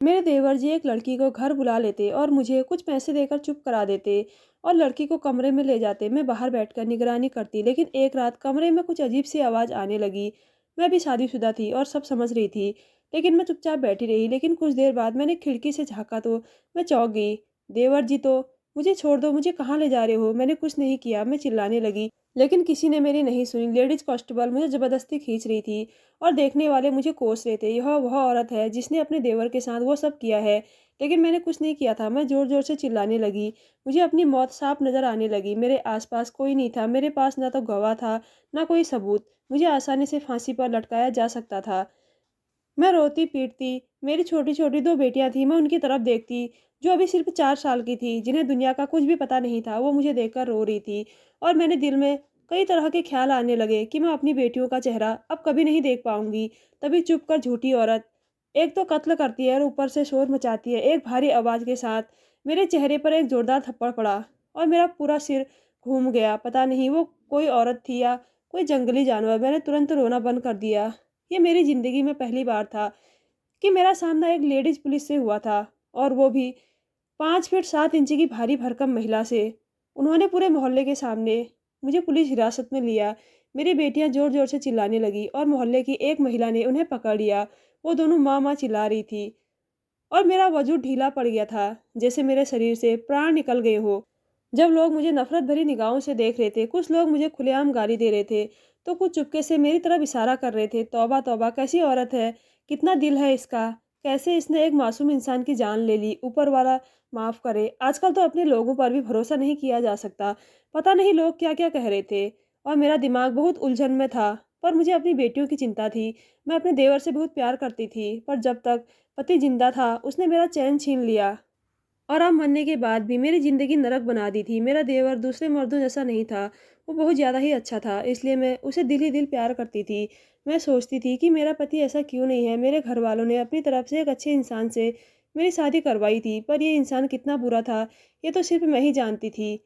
मेरे देवर जी एक लड़की को घर बुला लेते और मुझे कुछ पैसे देकर चुप करा देते और लड़की को कमरे में ले जाते। मैं बाहर बैठकर निगरानी करती, लेकिन एक रात कमरे में कुछ अजीब सी आवाज़ आने लगी। मैं भी शादीशुदा थी और सब समझ रही थी, लेकिन मैं चुपचाप बैठी रही। लेकिन कुछ देर बाद मैंने खिड़की से झाँका तो मैं चौंक गई। देवर जी तो, मुझे छोड़ दो, मुझे कहाँ ले जा रहे हो? मैंने कुछ नहीं किया, मैं चिल्लाने लगी। लेकिन किसी ने मेरी नहीं सुनी। लेडीज कांस्टेबल मुझे ज़बरदस्ती खींच रही थी और देखने वाले मुझे कोस रहे थे। यह वह औरत है जिसने अपने देवर के साथ वो सब किया है, लेकिन मैंने कुछ नहीं किया था। मैं ज़ोर-ज़ोर से चिल्लाने लगी। मुझे अपनी मौत साफ नज़र आने लगी। मेरे आस-पास कोई नहीं था। मेरे पास ना तो गवाह था, ना कोई सबूत। मुझे आसानी से फांसी पर लटकाया जा सकता था। मैं रोती-पीटती, मेरी छोटी-छोटी 2 बेटियाँ थीं, मैं उनकी तरफ देखती, जो अभी सिर्फ़ 4 साल की थी, जिन्हें दुनिया का कुछ भी पता नहीं था। वो मुझे देखकर रो रही थी और मेरे दिल में कई तरह के ख़्याल आने लगे कि मैं अपनी बेटियों का चेहरा अब कभी नहीं देख पाऊँगी। तभी चुप कर झूठी औरत, एक तो कत्ल करती है और ऊपर से शोर मचाती है। एक भारी आवाज़ के साथ मेरे चेहरे पर एक ज़ोरदार थप्पड़ पड़ा और मेरा पूरा सिर घूम गया। पता नहीं वो कोई औरत थी या कोई जंगली जानवर। मैंने तुरंत रोना बंद कर दिया। ये मेरी ज़िंदगी में पहली बार था कि मेरा सामना एक लेडीज़ पुलिस से हुआ था, और वो भी 5 फीट 7 इंच की भारी भरकम महिला से। उन्होंने पूरे मोहल्ले के सामने मुझे पुलिस हिरासत में लिया। मेरी बेटियां ज़ोर-ज़ोर से चिल्लाने लगीं और मोहल्ले की एक महिला ने उन्हें पकड़ लिया। वो दोनों माँ, माँ चिल्ला रही थी और मेरा वजूद ढीला पड़ गया था, जैसे मेरे शरीर से प्राण निकल गए हो। जब लोग मुझे नफरत भरी निगाहों से देख रहे थे, कुछ लोग मुझे खुलेआम गाली दे रहे थे, तो कुछ चुपके से मेरी तरफ इशारा कर रहे थे। तौबा तौबा, कैसी औरत है, कितना दिल है इसका, कैसे इसने एक मासूम इंसान की जान ले ली। ऊपर वाला माफ करे, आजकल तो अपने लोगों पर भी भरोसा नहीं किया जा सकता। पता नहीं लोग क्या क्या कह रहे थे और मेरा दिमाग बहुत उलझन में था। पर मुझे अपनी बेटियों की चिंता थी। मैं अपने देवर से बहुत प्यार करती थी, पर जब तक पति जिंदा था उसने मेरा चैन छीन लिया और अब मरने के बाद भी मेरी ज़िंदगी नरक बना दी थी। मेरा देवर दूसरे मर्दों जैसा नहीं था, वो बहुत ज़्यादा ही अच्छा था, इसलिए मैं उसे दिल ही दिल प्यार करती थी। मैं सोचती थी कि मेरा पति ऐसा क्यों नहीं है। मेरे घर वालों ने अपनी तरफ से एक अच्छे इंसान से मेरी शादी करवाई थी, पर ये इंसान कितना बुरा था, ये तो सिर्फ मैं ही जानती थी।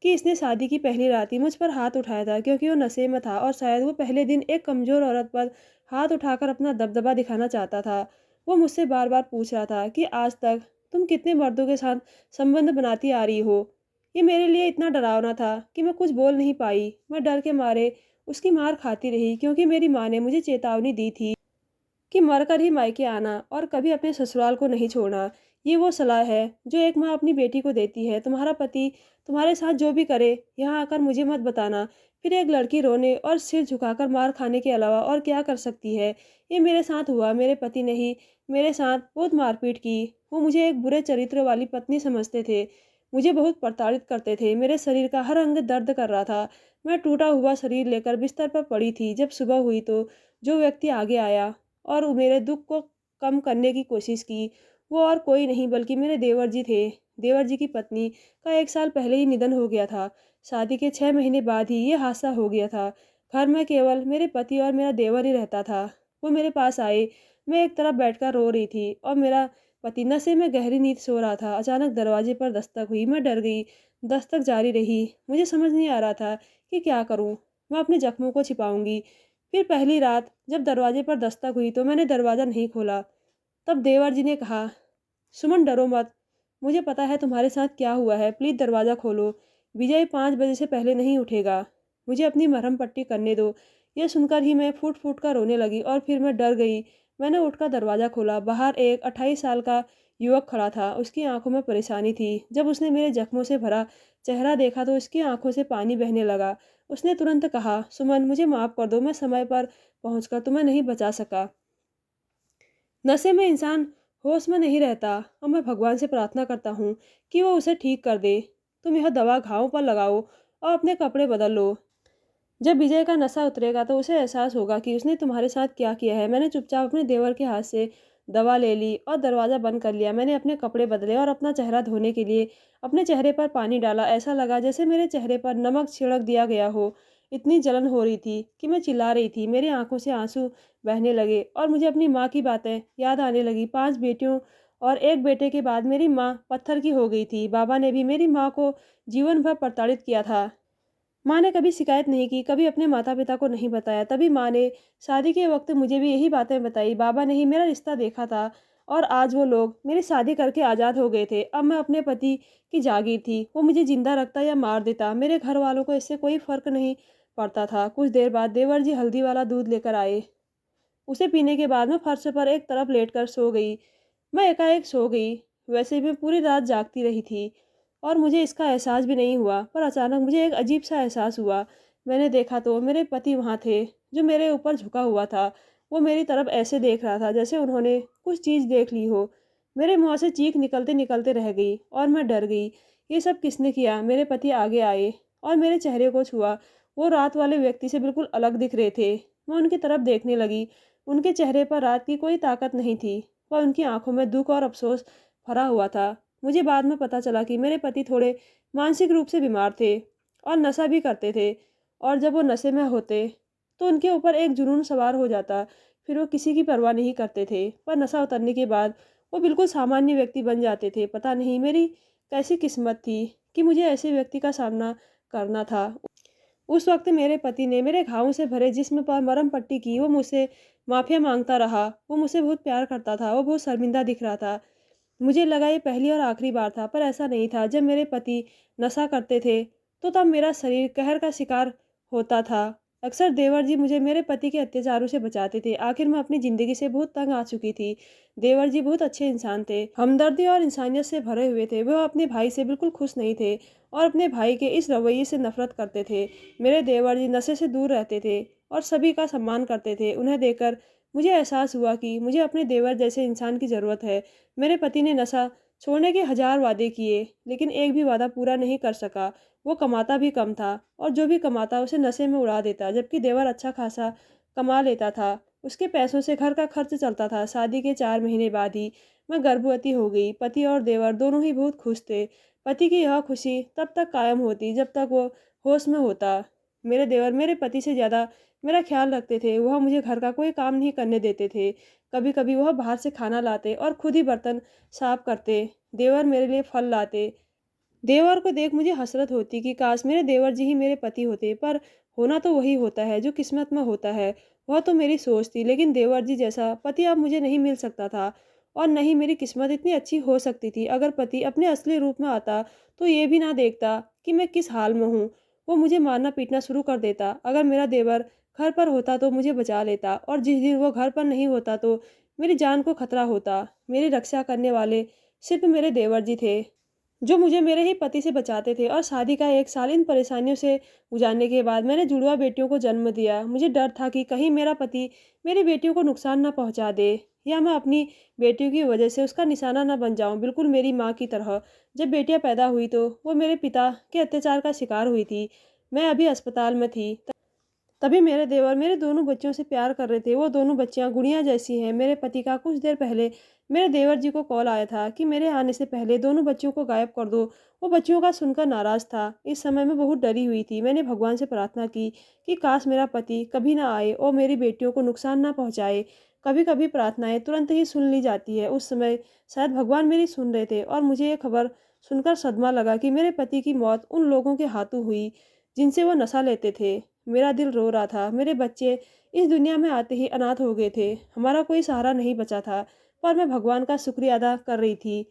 कि इसने शादी की पहली रात ही मुझ पर हाथ उठाया था, क्योंकि वो नशे में था और शायद वो पहले दिन एक कमज़ोर औरत पर हाथ उठाकर अपना दबदबा दिखाना चाहता था। वो मुझसे बार बार पूछ रहा था कि आज तक तुम कितने मर्दों के साथ संबंध बनाती आ रही हो। ये मेरे लिए इतना डरावना था कि मैं कुछ बोल नहीं पाई। मैं डर के मारे उसकी मार खाती रही, क्योंकि मेरी माँ ने मुझे चेतावनी दी थी कि मरकर ही मायके आना और कभी अपने ससुराल को नहीं छोड़ना। ये वो सलाह है जो एक माँ अपनी बेटी को देती है। तुम्हारा पति तुम्हारे साथ जो भी करे, यहाँ आकर मुझे मत बताना। फिर एक लड़की रोने और सिर झुकाकर मार खाने के अलावा और क्या कर सकती है। ये मेरे साथ हुआ। मेरे पति ने ही मेरे साथ बहुत मारपीट की। वो मुझे एक बुरे चरित्र वाली पत्नी समझते थे, मुझे बहुत प्रताड़ित करते थे। मेरे शरीर का हर अंग दर्द कर रहा था। मैं टूटा हुआ शरीर लेकर बिस्तर पर पड़ी थी। जब सुबह हुई तो जो व्यक्ति आगे आया और मेरे दुख को कम करने की कोशिश की, वो और कोई नहीं बल्कि मेरे देवर जी थे। देवर जी की पत्नी का 1 साल पहले ही निधन हो गया था। शादी के 6 महीने बाद ही ये हादसा हो गया था। घर में केवल मेरे पति और मेरा देवर ही रहता था। वो मेरे पास आए। मैं एक तरफ बैठकर रो रही थी और मेरा पति नशे में गहरी नींद सो रहा था। अचानक दरवाजे पर दस्तक हुई। मैं डर गई। दस्तक जारी रही। मुझे समझ नहीं आ रहा था कि क्या करूं। मैं अपने जख्मों को छिपाऊंगी। फिर पहली रात जब दरवाजे पर दस्तक हुई तो मैंने दरवाज़ा नहीं खोला। तब देवर जी ने कहा, सुमन डरो मत, मुझे पता है तुम्हारे साथ क्या हुआ है, प्लीज़ दरवाज़ा खोलो। विजय 5 बजे से पहले नहीं उठेगा। मुझे अपनी मरहम पट्टी करने दो। यह सुनकर ही मैं फूट फूट कर रोने लगी और फिर मैं डर गई। मैंने उठकर दरवाज़ा खोला। बाहर एक 28 साल का युवक खड़ा था। उसकी आंखों में परेशानी थी। जब उसने मेरे जख्मों से भरा चेहरा देखा तो उसकी आंखों से पानी बहने लगा। उसने तुरंत कहा, सुमन मुझे माफ़ कर दो, मैं समय पर पहुंचकर तुम्हें नहीं बचा सका। नशे में इंसान होश में नहीं रहता और मैं भगवान से प्रार्थना करता हूँ कि वो उसे ठीक कर दे। तुम यह दवा घावों पर लगाओ और अपने कपड़े बदल लो। जब विजय का नशा उतरेगा तो उसे एहसास होगा कि उसने तुम्हारे साथ क्या किया है। मैंने चुपचाप अपने देवर के हाथ से दवा ले ली और दरवाज़ा बंद कर लिया। मैंने अपने कपड़े बदले और अपना चेहरा धोने के लिए अपने चेहरे पर पानी डाला। ऐसा लगा जैसे मेरे चेहरे पर नमक छिड़क दिया गया हो। इतनी जलन हो रही थी कि मैं चिल्ला रही थी। मेरी आंखों से आंसू बहने लगे और मुझे अपनी माँ की बातें याद आने लगी। 5 बेटियों और एक बेटे के बाद मेरी माँ पत्थर की हो गई थी। बाबा ने भी मेरी माँ को जीवन भर प्रताड़ित किया था। माँ ने कभी शिकायत नहीं की, कभी अपने माता-पिता को नहीं बताया। तभी माँ ने शादी के वक़्त मुझे भी यही बातें बताई। बाबा ने ही मेरा रिश्ता देखा था और आज वो लोग मेरी शादी करके आज़ाद हो गए थे। अब मैं अपने पति की जागीर थी, वो मुझे ज़िंदा रखता या मार देता, मेरे घर वालों को इससे कोई फ़र्क नहीं पड़ता था। कुछ देर बाद देवर जी हल्दी वाला दूध लेकर आए। उसे पीने के बाद मैं फर्श पर एक तरफ लेटकर सो गई। मैं एकाएक सो गई। वैसे भी पूरी रात जागती रही थी और मुझे इसका एहसास भी नहीं हुआ, पर अचानक मुझे एक अजीब-सा एहसास हुआ। मैंने देखा तो मेरे पति वहाँ थे, जो मेरे ऊपर झुका हुआ था। वो मेरी तरफ ऐसे देख रहा था जैसे उन्होंने कुछ चीज़ देख ली हो। मेरे मुँह से चीख निकलते-निकलते रह गई और मैं डर गई। ये सब किसने किया? मेरे पति आगे आए और मेरे चेहरे को छुआ। वो रात वाले व्यक्ति से बिल्कुल अलग दिख रहे थे। मैं उनकी तरफ देखने लगी। उनके चेहरे पर रात की कोई ताकत नहीं थी, पर उनकी आँखों में दुःख और अफ़सोस भरा हुआ था। मुझे बाद में पता चला कि मेरे पति थोड़े मानसिक रूप से बीमार थे और नशा भी करते थे, और जब वो नशे में होते, तो उनके ऊपर एक जुनून सवार हो जाता। फिर वो किसी की परवाह नहीं करते थे, पर नशा उतरने के बाद वो बिल्कुल सामान्य व्यक्ति बन जाते थे। पता नहीं मेरी कैसी किस्मत थी कि मुझे ऐसे व्यक्ति का सामना करना था। उस वक़्त मेरे पति ने मेरे घावों से भरे जिस्म पर मरहम पट्टी की। वो मुझसे माफ़िया माँगता रहा। वो मुझसे बहुत प्यार करता था। वो बहुत शर्मिंदा दिख रहा था। मुझे लगा ये पहली और आखिरी बार था, पर ऐसा नहीं था। जब मेरे पति नशा करते थे, तो तब मेरा शरीर कहर का शिकार होता था। अक्सर देवर जी मुझे मेरे पति के अत्याचारों से बचाते थे। आखिर मैं अपनी ज़िंदगी से बहुत तंग आ चुकी थी। देवर जी बहुत अच्छे इंसान थे, हमदर्दी और इंसानियत से भरे हुए थे। वह अपने भाई से बिल्कुल खुश नहीं थे और अपने भाई के इस रवैये से नफ़रत करते थे। मेरे देवर जी नशे से दूर रहते थे और सभी का सम्मान करते थे। उन्हें देखकर मुझे एहसास हुआ कि मुझे अपने देवर जैसे इंसान की ज़रूरत है। मेरे पति ने नशा छोड़ने के 1000 वादे किए, लेकिन एक भी वादा पूरा नहीं कर सका। वो कमाता भी कम था और जो भी कमाता उसे नशे में उड़ा देता, जबकि देवर अच्छा खासा कमा लेता था। उसके पैसों से घर का खर्च चलता था। शादी के 4 महीने बाद ही मैं गर्भवती हो गई। पति और देवर दोनों ही बहुत खुश थे। पति की यह खुशी तब तक कायम होती जब तक वो होश में होता। मेरे देवर मेरे पति से ज़्यादा मेरा ख़्याल रखते थे। वह मुझे घर का कोई काम नहीं करने देते थे। कभी-कभी वह बाहर से खाना लाते और खुद ही बर्तन साफ़ करते। देवर मेरे लिए फल लाते। देवर को देख मुझे हसरत होती कि काश मेरे देवर जी ही मेरे पति होते, पर होना तो वही होता है जो किस्मत में होता है। वह तो मेरी सोच थी, लेकिन देवर जी जैसा पति अब मुझे नहीं मिल सकता था, और न ही मेरी किस्मत इतनी अच्छी हो सकती थी। अगर पति अपने असली रूप में आता तो ये भी ना देखता कि मैं किस हाल में हूँ। वो मुझे मारना पीटना शुरू कर देता। अगर मेरा देवर घर पर होता तो मुझे बचा लेता, और जिस दिन वो घर पर नहीं होता तो मेरी जान को खतरा होता। मेरी रक्षा करने वाले सिर्फ मेरे देवर जी थे, जो मुझे मेरे ही पति से बचाते थे। और शादी का 1 साल इन परेशानियों से गुजारने के बाद मैंने जुड़वा बेटियों को जन्म दिया। मुझे डर था कि कहीं मेरा पति मेरी बेटियों को नुकसान ना पहुंचा दे, या मैं अपनी बेटियों की वजह से उसका निशाना ना बन जाऊं, बिल्कुल मेरी माँ की तरह। जब बेटियां पैदा हुई तो वो मेरे पिता के अत्याचार का शिकार हुई थी। मैं अभी अस्पताल में थी। तभी मेरे देवर मेरे दोनों बच्चियों से प्यार कर रहे थे। वो दोनों बच्चियां गुड़िया जैसी हैं। मेरे पति का कुछ देर पहले मेरे देवर जी को कॉल आया था कि मेरे आने से पहले दोनों बच्चियों को गायब कर दो। वो बच्चियों का सुनकर नाराज़ था। इस समय मैं बहुत डरी हुई थी। मैंने भगवान से प्रार्थना की कि काश मेरा पति कभी ना आए और मेरी बेटियों को नुकसान ना पहुँचाए। कभी-कभी प्रार्थनाएँ तुरंत ही सुन ली जाती है। उस समय शायद भगवान मेरी सुन रहे थे, और मुझे ये खबर सुनकर सदमा लगा कि मेरे पति की मौत उन लोगों के हाथों हुई जिनसे वो नशा लेते थे। मेरा दिल रो रहा था। मेरे बच्चे इस दुनिया में आते ही अनाथ हो गए थे। हमारा कोई सहारा नहीं बचा था। पर मैं भगवान का शुक्रिया अदा कर रही थी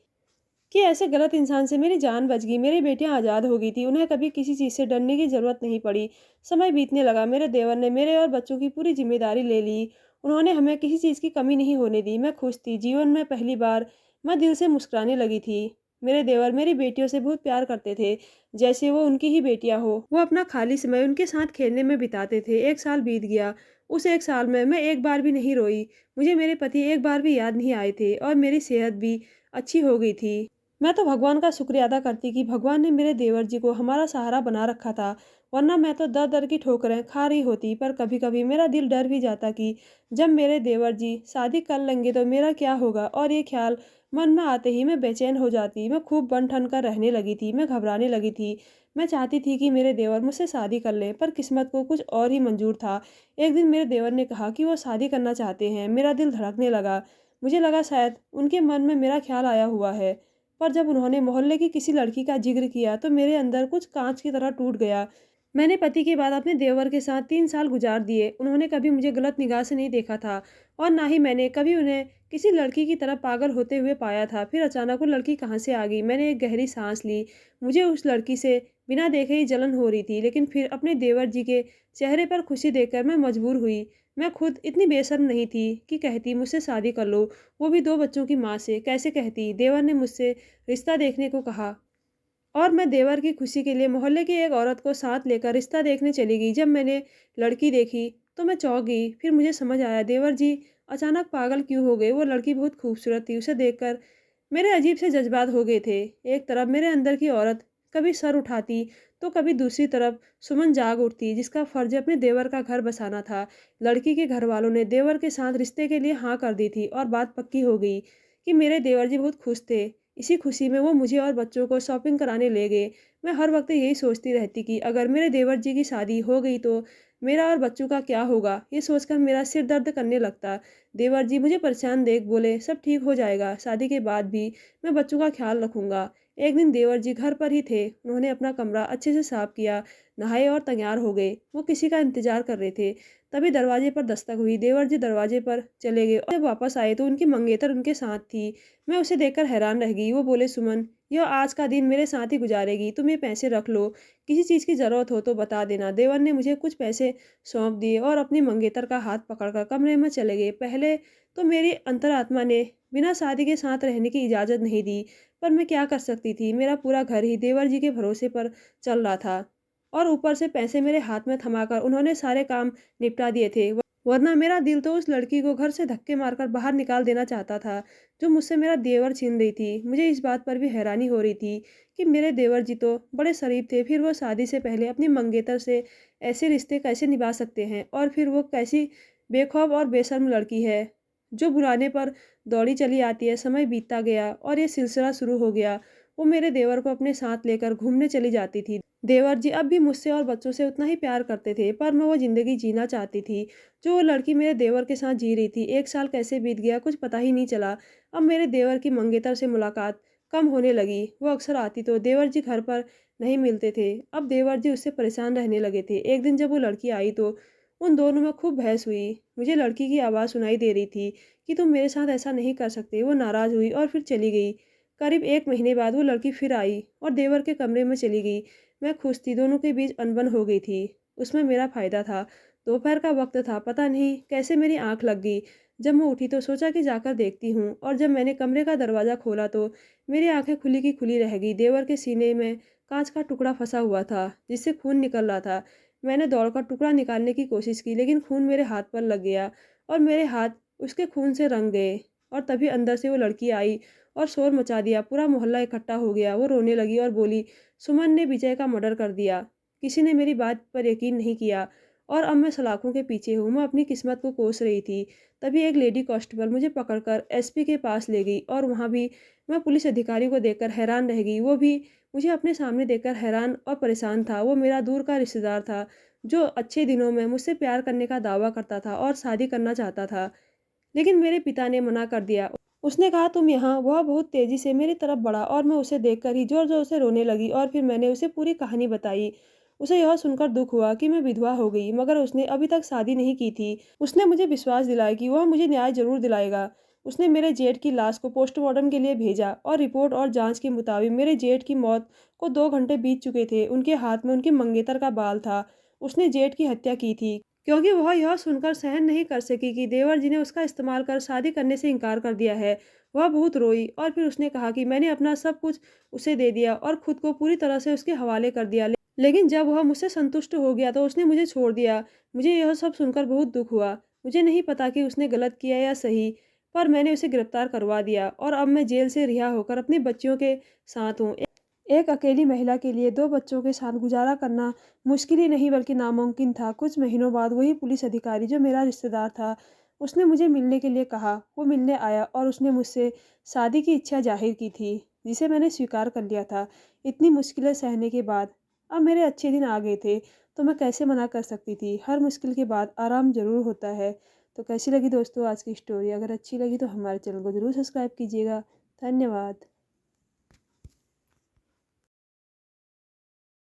कि ऐसे गलत इंसान से मेरी जान बच गई। मेरी बेटियां आज़ाद हो गई थी। उन्हें कभी किसी चीज़ से डरने की ज़रूरत नहीं पड़ी। समय बीतने लगा। मेरे देवर ने मेरे और बच्चों की पूरी जिम्मेदारी ले ली। उन्होंने हमें किसी चीज़ की कमी नहीं होने दी। मैं खुश थी। जीवन में पहली बार मैं दिल से मुस्कुराने लगी थी। मेरे देवर मेरी बेटियों से बहुत प्यार करते थे, जैसे वो उनकी ही बेटियां हो। वो अपना खाली समय उनके साथ खेलने में बिताते थे। 1 साल बीत गया। उस 1 साल में मैं एक बार भी नहीं रोई। मुझे मेरे पति एक बार भी याद नहीं आए थे, और मेरी सेहत भी अच्छी हो गई थी। मैं तो भगवान का शुक्रिया अदा करती कि भगवान ने मेरे देवर जी को हमारा सहारा बना रखा था, वरना मैं तो दर-दर की ठोकरें खा रही होती। पर कभी-कभी मेरा दिल डर भी जाता कि जब मेरे देवर जी शादी कर लेंगे तो मेरा क्या होगा, और ये ख्याल मन में आते ही मैं बेचैन हो जाती। मैं खूब बन-ठन कर रहने लगी थी। मैं घबराने लगी थी। मैं चाहती थी कि मेरे देवर मुझसे शादी कर लें, पर किस्मत को कुछ और ही मंजूर था। एक दिन मेरे देवर ने कहा कि वो शादी करना चाहते हैं। मेरा दिल धड़कने लगा। मुझे लगा शायद उनके मन में मेरा ख्याल आया हुआ है। पर जब उन्होंने मोहल्ले की किसी लड़की का ज़िक्र किया तो मेरे अंदर कुछ काँच की तरह टूट गया। मैंने पति के बाद अपने देवर के साथ 3 साल गुजार दिए। उन्होंने कभी मुझे गलत निगाह से नहीं देखा था और ना ही मैंने कभी उन्हें किसी लड़की की तरह पागल होते हुए पाया था। फिर अचानक वो लड़की कहाँ से आ गई? मैंने एक गहरी सांस ली। मुझे उस लड़की से बिना देखे ही जलन हो रही थी, लेकिन फिर अपने देवर जी के चेहरे पर खुशी देखकर मैं मजबूर हुई। मैं खुद इतनी बेशर्म नहीं थी कि कहती मुझसे शादी कर लो, वो भी 2 बच्चों की माँ से। कैसे कहती? देवर ने मुझसे रिश्ता देखने को कहा और मैं देवर की खुशी के लिए मोहल्ले की एक औरत को साथ लेकर रिश्ता देखने चली गई। जब मैंने लड़की देखी तो मैं चौंक गई। फिर मुझे समझ आया देवर जी अचानक पागल क्यों हो गए। वो लड़की बहुत खूबसूरत थी। उसे देखकर मेरे अजीब से जज्बात हो गए थे। एक तरफ मेरे अंदर की औरत कभी सर उठाती तो कभी दूसरी तरफ सुमन जाग उठती, जिसका फर्ज अपने देवर का घर बसाना था। लड़की के घर वालों ने देवर के साथ रिश्ते के लिए हाँ कर दी थी और बात पक्की हो गई कि मेरे देवर जी बहुत खुश थे। इसी खुशी में वो मुझे और बच्चों को शॉपिंग कराने ले गए। मैं हर वक्त यही सोचती रहती कि अगर मेरे देवर जी की शादी हो गई तो मेरा और बच्चों का क्या होगा। ये सोचकर मेरा सिर दर्द करने लगता। देवर जी मुझे परेशान देख बोले सब ठीक हो जाएगा, शादी के बाद भी मैं बच्चों का ख्याल रखूंगा। एक दिन देवर जी घर पर ही थे। उन्होंने अपना कमरा अच्छे से साफ किया, नहाए और तैयार हो गए। वो किसी का इंतजार कर रहे थे। तभी दरवाजे पर दस्तक हुई। देवर जी दरवाजे पर चले गए और जब वापस आए तो उनकी मंगेतर उनके साथ थी। मैं उसे देखकर हैरान रह गई। वो बोले सुमन, यह आज का दिन मेरे साथ ही गुजारेगी, तुम ये पैसे रख लो, किसी चीज़ की ज़रूरत हो तो बता देना। देवर ने मुझे कुछ पैसे सौंप दिए और अपनी मंगेतर का हाथ पकड़कर कमरे में चले गए। पहले तो मेरी अंतरात्मा ने बिना शादी के साथ रहने की इजाज़त नहीं दी, पर मैं क्या कर सकती थी। मेरा पूरा घर ही देवर जी के भरोसे पर चल रहा था और ऊपर से पैसे मेरे हाथ में थमाकर उन्होंने सारे काम निपटा दिए थे। वरना मेरा दिल तो उस लड़की को घर से धक्के मारकर बाहर निकाल देना चाहता था जो मुझसे मेरा देवर छीन रही थी। मुझे इस बात पर भी हैरानी हो रही थी कि मेरे देवर जी तो बड़े शरीफ थे, फिर वो शादी से पहले अपनी मंगेतर से ऐसे रिश्ते कैसे निभा सकते हैं। और फिर वो कैसी बेखौफ और बेशर्म लड़की है जो बुलाने पर दौड़ी चली आती है। समय बीतता गया और ये सिलसिला शुरू हो गया। वो मेरे देवर को अपने साथ लेकर घूमने चली जाती थी। देवर जी अब भी मुझसे और बच्चों से उतना ही प्यार करते थे, पर मैं वो ज़िंदगी जीना चाहती थी जो वो लड़की मेरे देवर के साथ जी रही थी। 1 साल कैसे बीत गया कुछ पता ही नहीं चला। अब मेरे देवर की मंगेतर से मुलाकात कम होने लगी। वो अक्सर आती तो देवर जी घर पर नहीं मिलते थे। अब देवर जी उससे परेशान रहने लगे थे। एक दिन जब वो लड़की आई तो उन दोनों में खूब बहस हुई। मुझे लड़की की आवाज़ सुनाई दे रही थी कि तुम मेरे साथ ऐसा नहीं कर सकते। वो नाराज़ हुई और फिर चली गई। करीब 1 महीने बाद वो लड़की फिर आई और देवर के कमरे में चली गई। मैं खुश थी, दोनों के बीच अनबन हो गई थी। उसमें मेरा फ़ायदा था। दोपहर का वक्त था, पता नहीं कैसे मेरी आँख लग गई। जब मैं उठी तो सोचा कि जाकर देखती हूँ और जब मैंने कमरे का दरवाज़ा खोला तो मेरी आँखें खुली की खुली रह गई। देवर के सीने में काँच का टुकड़ा फँसा हुआ था जिससे खून निकल रहा था। मैंने दौड़कर टुकड़ा निकालने की कोशिश की, लेकिन खून मेरे हाथ पर लग गया और मेरे हाथ उसके खून से रंग गए। और तभी अंदर से वो लड़की आई और शोर मचा दिया। पूरा मोहल्ला इकट्ठा हो गया। वो रोने लगी और बोली, सुमन ने विजय का मर्डर कर दिया। किसी ने मेरी बात पर यकीन नहीं किया और अब मैं सलाखों के पीछे हूँ। मैं अपनी किस्मत को कोस रही थी। तभी एक लेडी कांस्टेबल मुझे पकड़कर एसपी के पास ले गई और वहाँ भी मैं पुलिस अधिकारी को देखकर हैरान रह गई। वो भी मुझे अपने सामने देखकर हैरान और परेशान था। वो मेरा दूर का रिश्तेदार था जो अच्छे दिनों में मुझसे प्यार करने का दावा करता था और शादी करना चाहता था, लेकिन मेरे पिता ने मना कर दिया। उसने कहा तुम यहाँ। वह बहुत तेज़ी से मेरी तरफ बढ़ा और मैं उसे देखकर ही ज़ोर-ज़ोर से रोने लगी और फिर मैंने उसे पूरी कहानी बताई। उसे यह सुनकर दुःख हुआ कि मैं विधवा हो गई, मगर उसने अभी तक शादी नहीं की थी। उसने मुझे विश्वास दिलाया कि वह मुझे न्याय ज़रूर दिलाएगा। उसने मेरे जेठ की लाश को पोस्टमार्टम के लिए भेजा और रिपोर्ट और जाँच के मुताबिक मेरे जेठ की मौत को 2 घंटे बीत चुके थे। उनके हाथ में उनकी मंगेतर का बाल था। उसने जेठ की हत्या की थी क्योंकि वह यह सुनकर सहन नहीं कर सकी कि देवर जी ने उसका इस्तेमाल कर शादी करने से इनकार कर दिया है। वह बहुत रोई और फिर उसने कहा कि मैंने अपना सब कुछ उसे दे दिया और खुद को पूरी तरह से उसके हवाले कर दिया। लेकिन जब वह मुझसे संतुष्ट हो गया तो उसने मुझे छोड़ दिया। मुझे यह सब सुनकर बहुत दुख हुआ। मुझे नहीं पता कि उसने गलत किया या सही, पर मैंने उसे गिरफ्तार करवा दिया और अब मैं जेल से रिहा होकर अपने बच्चियों के साथ हूँ। एक अकेली महिला के लिए 2 बच्चों के साथ गुजारा करना मुश्किल ही नहीं बल्कि नामुमकिन था। कुछ महीनों बाद वही पुलिस अधिकारी जो मेरा रिश्तेदार था, उसने मुझे मिलने के लिए कहा। वो मिलने आया और उसने मुझसे शादी की इच्छा ज़ाहिर की थी, जिसे मैंने स्वीकार कर लिया था। इतनी मुश्किलें सहने के बाद अब मेरे अच्छे दिन आ गए थे, तो मैं कैसे मना कर सकती थी। हर मुश्किल के बाद आराम ज़रूर होता है। तो कैसी लगी दोस्तों आज की स्टोरी? अगर अच्छी लगी तो हमारे चैनल को ज़रूर सब्सक्राइब कीजिएगा। धन्यवाद।